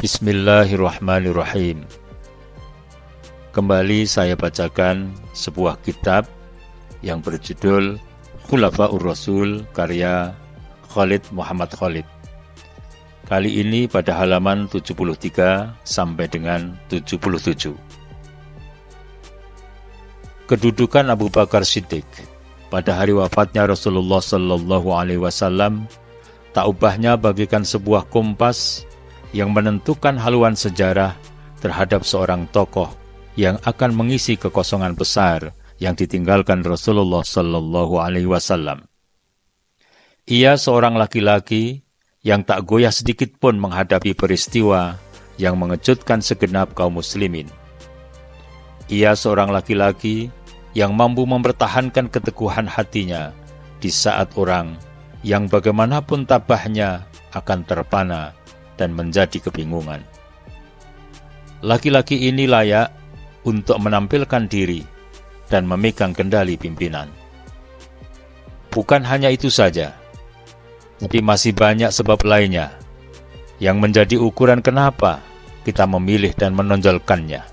Bismillahirrahmanirrahim. Kembali saya bacakan sebuah kitab yang berjudul Khulafaur Rasul karya Khalid Muhammad Khalid. Kali ini pada halaman 73 sampai dengan 77. Kedudukan Abu Bakar Siddiq pada hari wafatnya Rasulullah SAW tak ubahnya bagaikan sebuah kompas yang menentukan haluan sejarah terhadap seorang tokoh yang akan mengisi kekosongan besar yang ditinggalkan Rasulullah SAW. Ia seorang laki-laki yang tak goyah sedikit pun menghadapi peristiwa yang mengejutkan segenap kaum muslimin. Ia seorang laki-laki yang mampu mempertahankan keteguhan hatinya di saat orang yang bagaimanapun tabahnya akan terpana dan menjadi kebingungan. Laki-laki ini layak untuk menampilkan diri dan memegang kendali pimpinan. Bukan hanya itu saja, tapi masih banyak sebab lainnya yang menjadi ukuran kenapa kita memilih dan menonjolkannya.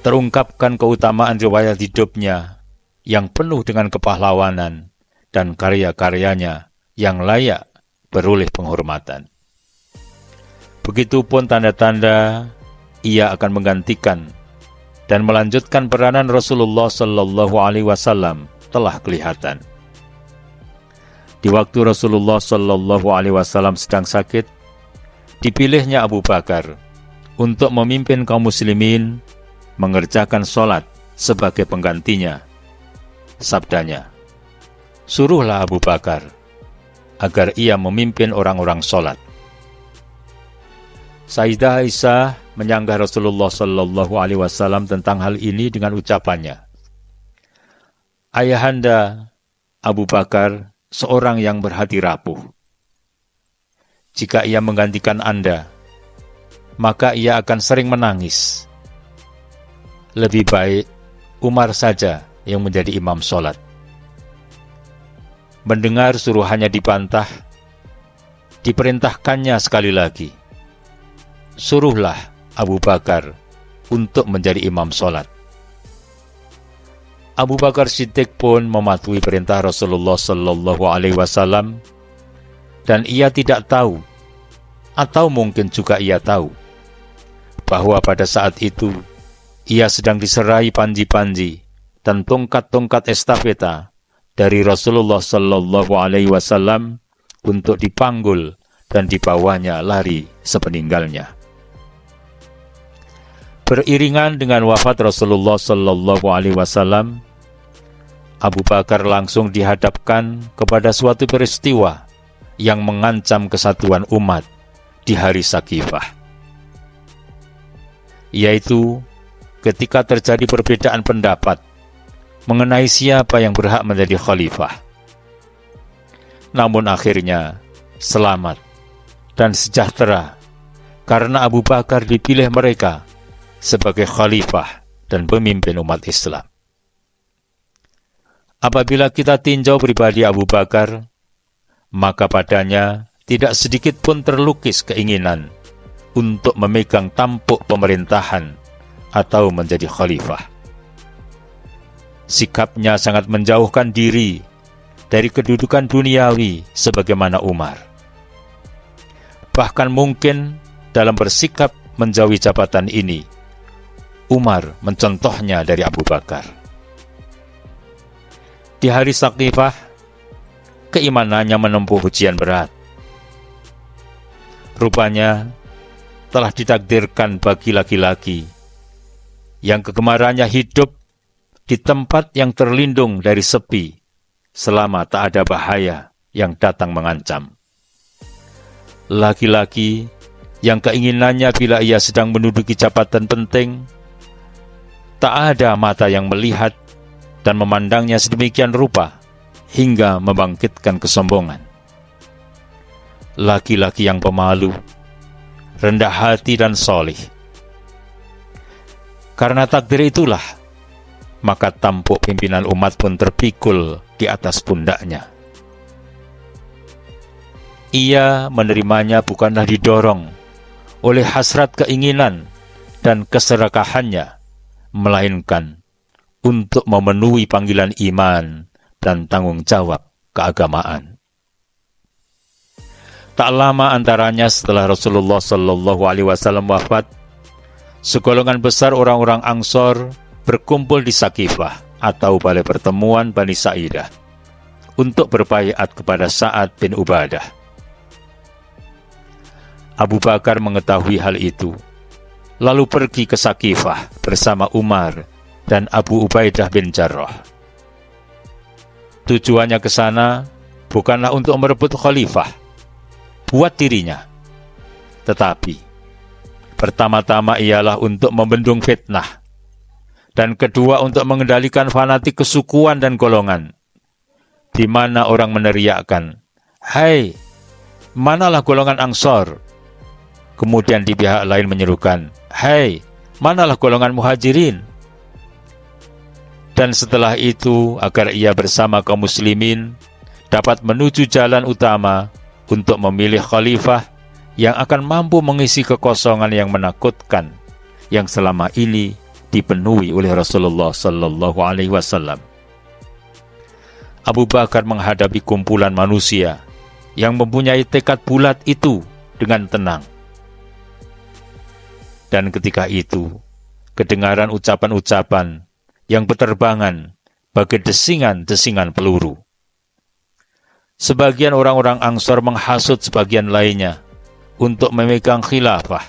Terungkapkan keutamaan riwayat hidupnya yang penuh dengan kepahlawanan dan karya-karyanya yang layak beroleh penghormatan. Begitupun tanda-tanda ia akan menggantikan dan melanjutkan peranan Rasulullah SAW telah kelihatan. Di waktu Rasulullah SAW sedang sakit, dipilihnya Abu Bakar untuk memimpin kaum muslimin mengerjakan sholat sebagai penggantinya. Sabdanya, "Suruhlah Abu Bakar agar ia memimpin orang-orang sholat." Sayyidah Aisyah menyanggah Rasulullah SAW tentang hal ini dengan ucapannya, "Ayahanda Abu Bakar seorang yang berhati rapuh. Jika ia menggantikan Anda, maka ia akan sering menangis. Lebih baik Umar saja yang menjadi imam sholat." Mendengar suruhannya dibantah, diperintahkannya sekali lagi, "Suruhlah Abu Bakar untuk menjadi imam sholat." Abu Bakar Siddiq pun mematuhi perintah Rasulullah SAW, dan ia tidak tahu, atau mungkin juga ia tahu, bahwa pada saat itu ia sedang diserai panji-panji dan tongkat-tongkat estafeta dari Rasulullah SAW untuk dipanggul dan dibawanya lari sepeninggalnya. Beriringan dengan wafat Rasulullah SAW, Abu Bakar langsung dihadapkan kepada suatu peristiwa yang mengancam kesatuan umat di hari Sakifah, yaitu ketika terjadi perbedaan pendapat mengenai siapa yang berhak menjadi khalifah. Namun akhirnya selamat dan sejahtera karena Abu Bakar dipilih mereka sebagai khalifah dan pemimpin umat Islam. Apabila kita tinjau pribadi Abu Bakar, maka padanya tidak sedikit pun terlukis keinginan untuk memegang tampuk pemerintahan atau menjadi khalifah. Sikapnya sangat menjauhkan diri dari kedudukan duniawi sebagaimana Umar. Bahkan mungkin dalam bersikap menjauhi jabatan ini, Umar mencontohnya dari Abu Bakar. Di hari Sakifah, keimanannya menempuh ujian berat. Rupanya telah ditakdirkan bagi laki-laki yang kegemarannya hidup di tempat yang terlindung dari sepi selama tak ada bahaya yang datang mengancam. Laki-laki yang keinginannya bila ia sedang menduduki jabatan penting, tak ada mata yang melihat dan memandangnya sedemikian rupa hingga membangkitkan kesombongan. Laki-laki yang pemalu, rendah hati dan solih. Karena takdir itulah, maka tampuk pimpinan umat pun terpikul di atas pundaknya. Ia menerimanya bukanlah didorong oleh hasrat keinginan dan keserakahannya, melainkan untuk memenuhi panggilan iman dan tanggung jawab keagamaan. Tak lama antaranya setelah Rasulullah SAW wafat, segolongan besar orang-orang Ansor berkumpul di Sakifah atau balai pertemuan Bani Sa'idah untuk berbaiat kepada Sa'ad bin Ubadah. Abu Bakar mengetahui hal itu, lalu pergi ke Sakifah bersama Umar dan Abu Ubaidah bin Jarrah. Tujuannya ke sana bukanlah untuk merebut khalifah buat dirinya, tetapi pertama-tama ialah untuk membendung fitnah, dan kedua untuk mengendalikan fanatik kesukuan dan golongan, di mana orang meneriakkan, "Hai, manalah golongan Ansor?" Kemudian di pihak lain menyerukan, "Hai, manalah golongan Muhajirin?" Dan setelah itu, agar ia bersama kaum muslimin dapat menuju jalan utama untuk memilih khalifah yang akan mampu mengisi kekosongan yang menakutkan yang selama ini dipenuhi oleh Rasulullah SAW. Abu Bakar menghadapi kumpulan manusia yang mempunyai tekad bulat itu dengan tenang. Dan ketika itu, kedengaran ucapan-ucapan yang berterbangan bagai desingan-desingan peluru. Sebagian orang-orang Ansor menghasut sebagian lainnya untuk memegang khilafah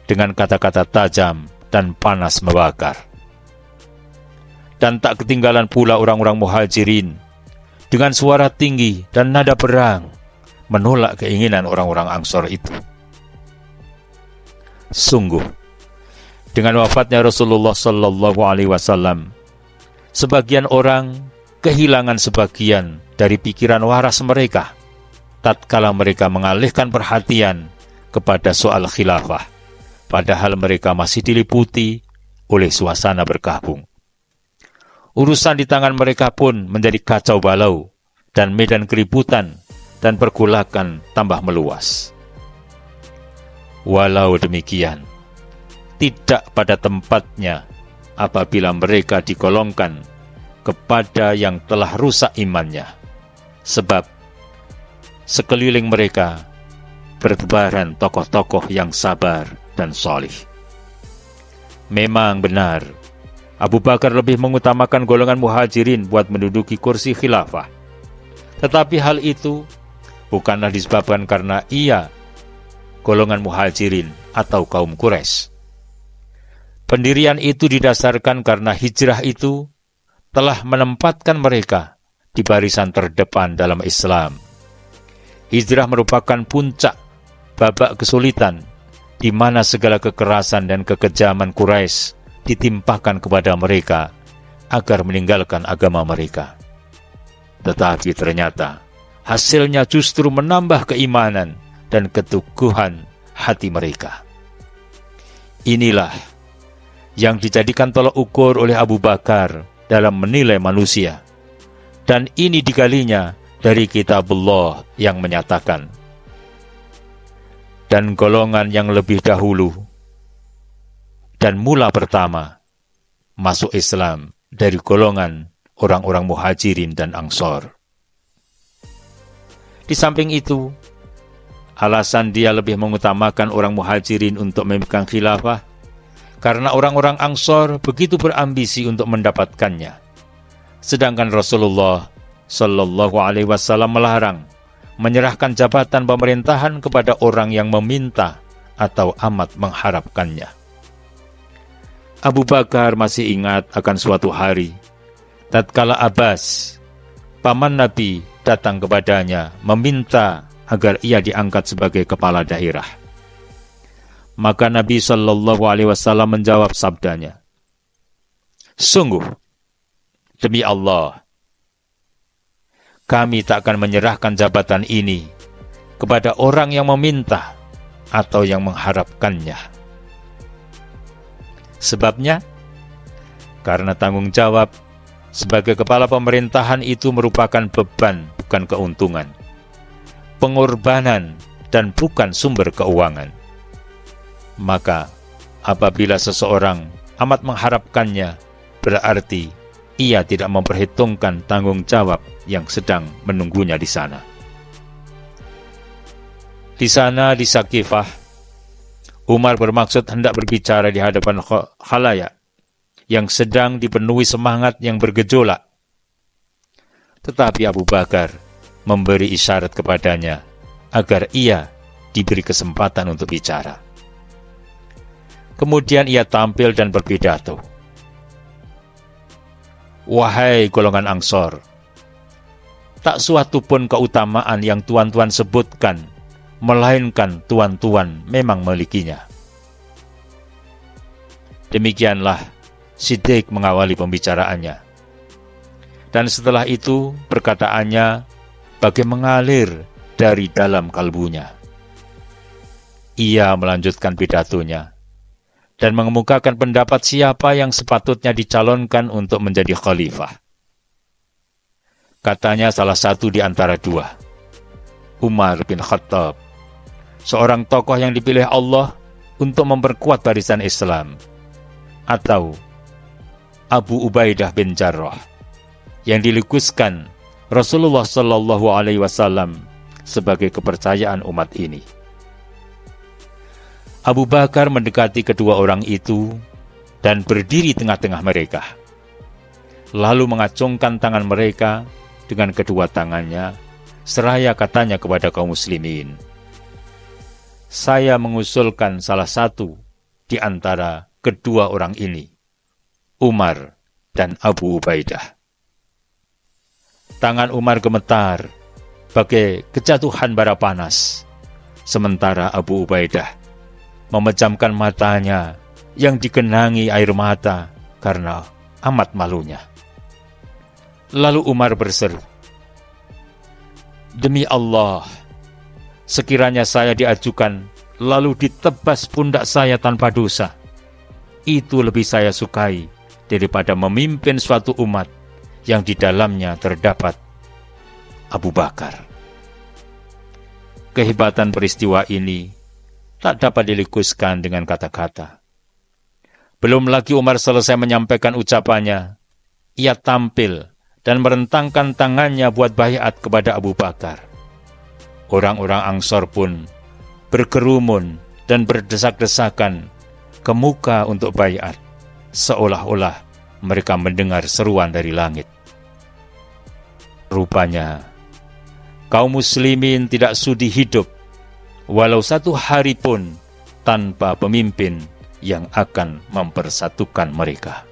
dengan kata-kata tajam dan panas membakar. Dan tak ketinggalan pula orang-orang Muhajirin dengan suara tinggi dan nada perang menolak keinginan orang-orang Ansor itu. Sungguh, dengan wafatnya Rasulullah SAW, sebagian orang kehilangan sebagian dari pikiran waras mereka tatkala mereka mengalihkan perhatian kepada soal khilafah, padahal mereka masih diliputi oleh suasana berkabung. Urusan di tangan mereka pun menjadi kacau balau, dan medan keributan dan pergolakan tambah meluas. Walau demikian, tidak pada tempatnya apabila mereka digolongkan kepada yang telah rusak imannya, sebab sekeliling mereka bertebaran tokoh-tokoh yang sabar dan salih. Memang benar, Abu Bakar lebih mengutamakan golongan Muhajirin buat menduduki kursi khilafah. Tetapi hal itu bukanlah disebabkan karena ia golongan Muhajirin atau kaum Quraisy. Pendirian itu didasarkan karena hijrah itu telah menempatkan mereka di barisan terdepan dalam Islam. Hijrah merupakan puncak babak kesulitan di mana segala kekerasan dan kekejaman Quraisy ditimpakan kepada mereka agar meninggalkan agama mereka. Tetapi ternyata hasilnya justru menambah keimanan dan keteguhan hati mereka. Inilah yang dijadikan tolak ukur oleh Abu Bakar dalam menilai manusia. Dan ini digalinya dari kitabullah yang menyatakan, dan golongan yang lebih dahulu dan mula pertama masuk Islam dari golongan orang-orang Muhajirin dan Ansor. Di samping itu, alasan dia lebih mengutamakan orang Muhajirin untuk memegang khilafah karena orang-orang Ansor begitu berambisi untuk mendapatkannya. Sedangkan Rasulullah SAW melarang menyerahkan jabatan pemerintahan kepada orang yang meminta atau amat mengharapkannya. Abu Bakar masih ingat akan suatu hari, tatkala Abbas, paman Nabi, datang kepadanya meminta agar ia diangkat sebagai kepala daerah. Maka Nabi SAW menjawab sabdanya, "Sungguh, demi Allah, kami tak akan menyerahkan jabatan ini kepada orang yang meminta atau yang mengharapkannya." Sebabnya, karena tanggung jawab sebagai kepala pemerintahan itu merupakan beban, bukan keuntungan, pengorbanan, dan bukan sumber keuangan. Maka apabila seseorang amat mengharapkannya, berarti ia tidak memperhitungkan tanggung jawab yang sedang menunggunya di sana. Di sana, di Saqifah, Umar bermaksud hendak berbicara di hadapan khalayak yang sedang dipenuhi semangat yang bergejolak. Tetapi Abu Bakar memberi isyarat kepadanya agar ia diberi kesempatan untuk bicara. Kemudian ia tampil dan berpidato. Wahai golongan Ansor, tak suatu pun keutamaan yang tuan-tuan sebutkan, melainkan tuan-tuan memang memilikinya. Demikianlah Siddiq mengawali pembicaraannya. Dan setelah itu perkataannya bagai mengalir dari dalam kalbunya. Ia melanjutkan pidatonya dan mengemukakan pendapat siapa yang sepatutnya dicalonkan untuk menjadi khalifah. Katanya salah satu di antara dua, Umar bin Khattab, seorang tokoh yang dipilih Allah untuk memperkuat barisan Islam, atau Abu Ubaidah bin Jarrah, yang dilikuskan Rasulullah Shallallahu Alaihi Wasallam sebagai kepercayaan umat ini. Abu Bakar mendekati kedua orang itu dan berdiri tengah-tengah mereka, lalu mengacungkan tangan mereka dengan kedua tangannya, seraya katanya kepada kaum muslimin, saya mengusulkan salah satu di antara kedua orang ini, Umar dan Abu Ubaidah. Tangan Umar gemetar bagai kejatuhan bara panas, sementara Abu Ubaidah memejamkan matanya yang digenangi air mata karena amat malunya. Lalu Umar berseru, demi Allah, sekiranya saya diajukan lalu ditebas pundak saya tanpa dosa, itu lebih saya sukai daripada memimpin suatu umat yang di dalamnya terdapat Abu Bakar. Kehebatan peristiwa ini tak dapat dilikuskan dengan kata-kata. Belum lagi Umar selesai menyampaikan ucapannya, ia tampil dan merentangkan tangannya buat baiat kepada Abu Bakar. Orang-orang Ansor pun berkerumun dan berdesak-desakan ke muka untuk baiat, seolah-olah mereka mendengar seruan dari langit. Rupanya, kaum muslimin tidak sudi hidup walau satu hari pun tanpa pemimpin yang akan mempersatukan mereka.